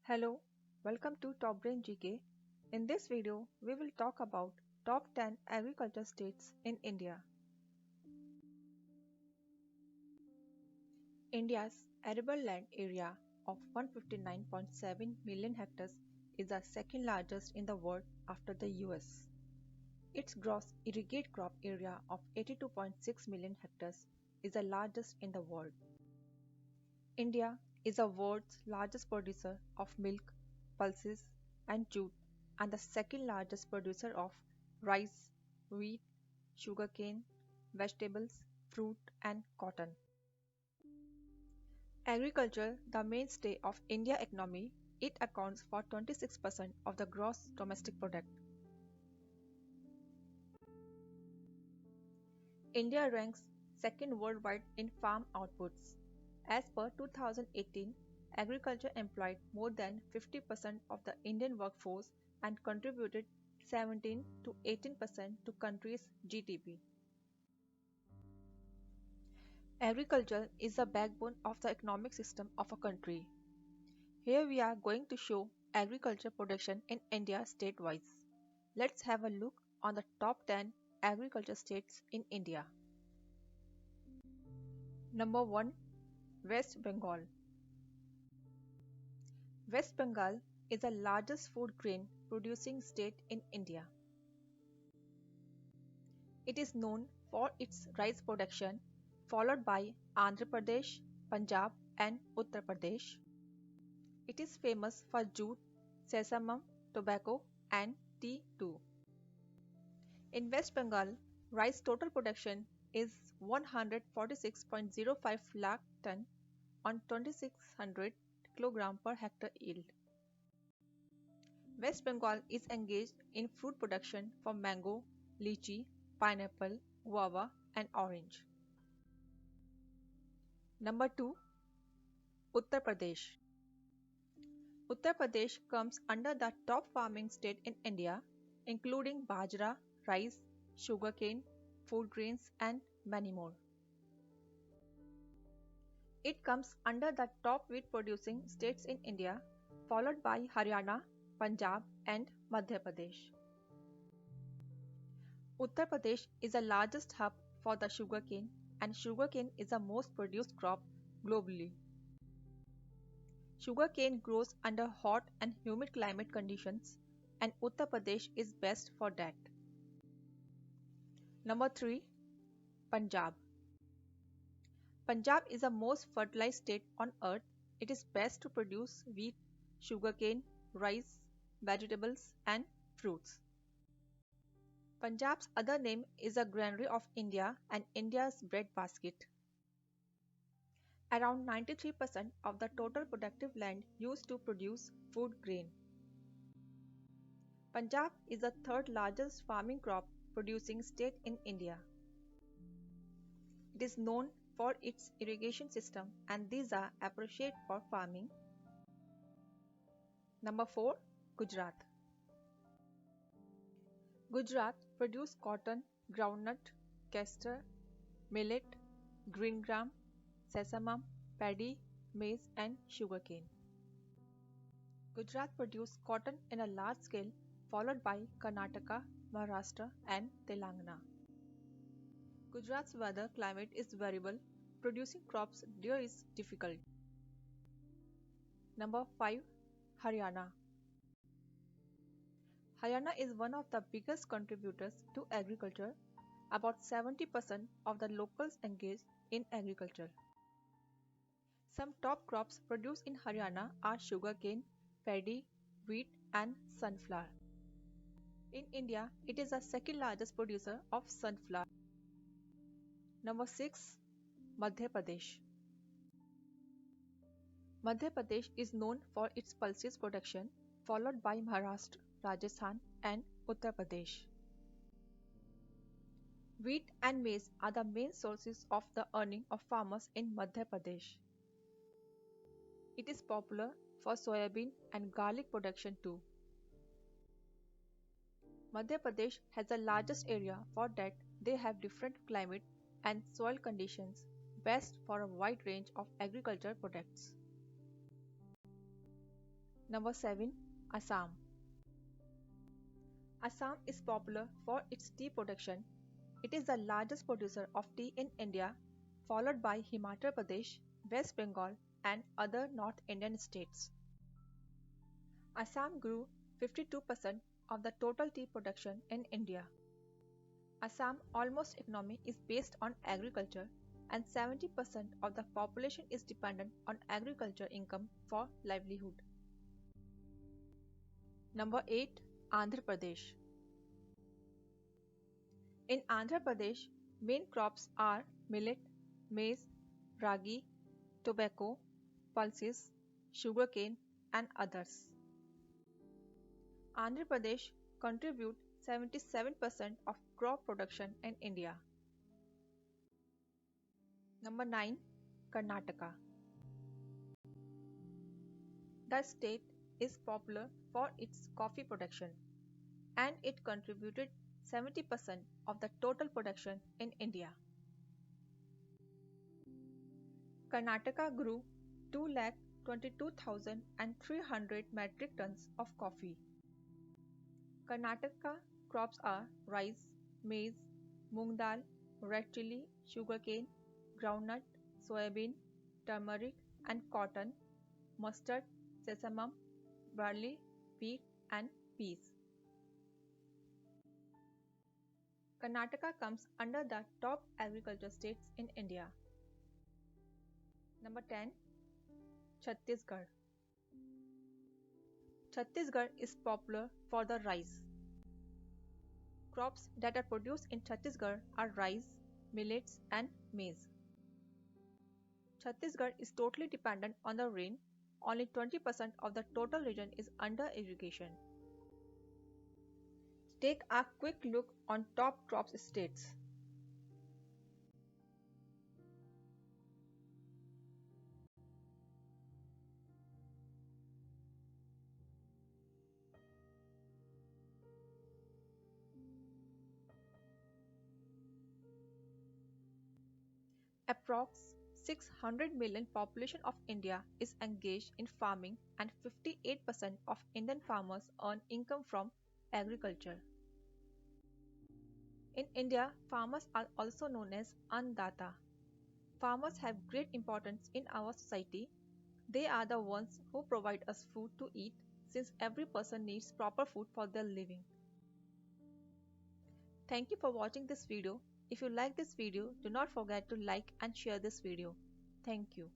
Hello, welcome to Top Brain GK. In this video, we will talk about top 10 agriculture states in India. India's arable land area of 159.7 million hectares is the second largest in the world after the US. Its gross irrigated crop area of 82.6 million hectares is the largest in the world. India is the world's largest producer of milk, pulses, and jute, and the second largest producer of rice, wheat, sugarcane, vegetables, fruit, and cotton. Agriculture, the mainstay of India's economy, it accounts for 26% of the gross domestic product. India ranks second worldwide in farm outputs. As per 2018, agriculture employed more than 50% of the Indian workforce and contributed 17 to 18% to country's GDP. Agriculture is the backbone of the economic system of a country. Here we are going to show agriculture production in India state-wise. Let's have a look on the top 10 agriculture states in India. Number 1. West Bengal. West Bengal is the largest food grain producing state in India. It is known for its rice production, followed by Andhra Pradesh, Punjab, and Uttar Pradesh. It is famous for jute, sesame, tobacco, and tea too. In West Bengal, rice total production is 146.05 lakh ton on 2600 kg per hectare yield. West Bengal is engaged in fruit production for mango, lychee, pineapple, guava, and orange. Number 2. Uttar Pradesh. Uttar Pradesh comes under the top farming state in India, including bajra, rice, sugarcane, food grains, and many more. It comes under the top wheat producing states in India, followed by Haryana, Punjab, and Madhya Pradesh. Uttar Pradesh is the largest hub for the sugarcane, and sugarcane is the most produced crop globally. Sugarcane grows under hot and humid climate conditions, and Uttar Pradesh is best for that. Number 3. Punjab. Punjab is the most fertilized state on earth. It is best to produce wheat, sugarcane, rice, vegetables, and fruits. Punjab's other name is the granary of India and India's breadbasket. Around 93% of the total productive land used to produce food grain. Punjab is the third largest farming crop producing state in India. It is known for its irrigation system, and these are appropriate for farming. Number 4. Gujarat. Gujarat produces cotton, groundnut, castor, millet, green gram, sesame, paddy, maize, and sugarcane. Gujarat produces cotton in a large scale, followed by Karnataka, Maharashtra, and Telangana. Gujarat's weather climate is variable. Producing crops there is difficult. Number 5. Haryana. Haryana is one of the biggest contributors to agriculture. About 70% of the locals engage in agriculture. Some top crops produced in Haryana are sugarcane, paddy, wheat, and sunflower. In India, it is the second largest producer of sunflower. Number 6. Madhya Pradesh. Madhya Pradesh is known for its pulses production, followed by Maharashtra, Rajasthan, and Uttar Pradesh. Wheat and maize are the main sources of the earning of farmers in Madhya Pradesh. It is popular for soybean and garlic production too. Madhya Pradesh has the largest area, for that they have different climate and soil conditions, best for a wide range of agricultural products. Number 7. Assam. Assam is popular for its tea production. It is the largest producer of tea in India, followed by Himachal Pradesh, West Bengal, and other North Indian states. Assam grew 52% of the total tea production in India. Assam almost economy is based on agriculture and 70% of the population is dependent on agriculture income for livelihood. Number 8. Andhra Pradesh. In Andhra Pradesh, main crops are millet, maize, ragi, tobacco, pulses, sugarcane, and others. Andhra Pradesh contributes 77% of crop production in India. Number 9. Karnataka. The state is popular for its coffee production and it contributed 70% of the total production in India. Karnataka grew 222,300 metric tons of coffee. Karnataka crops are rice, maize, moong dal, red chili, sugarcane, groundnut, soybean, turmeric and cotton, mustard, sesame, barley, wheat and peas. Karnataka comes under the top agriculture states in India. Number 10. Chhattisgarh. Chhattisgarh is popular for the rice. Crops that are produced in Chhattisgarh are rice, millets and maize. Chhattisgarh is totally dependent on the rain. Only 20% of the total region is under irrigation. Take a quick look on top crops states. Approx 600 million population of India is engaged in farming and 58% of Indian farmers earn income from agriculture. In India, farmers are also known as Annadata. Farmers have great importance in our society. They are the ones who provide us food to eat since every person needs proper food for their living. Thank you for watching this video. If you like this video, do not forget to like and share this video. Thank you.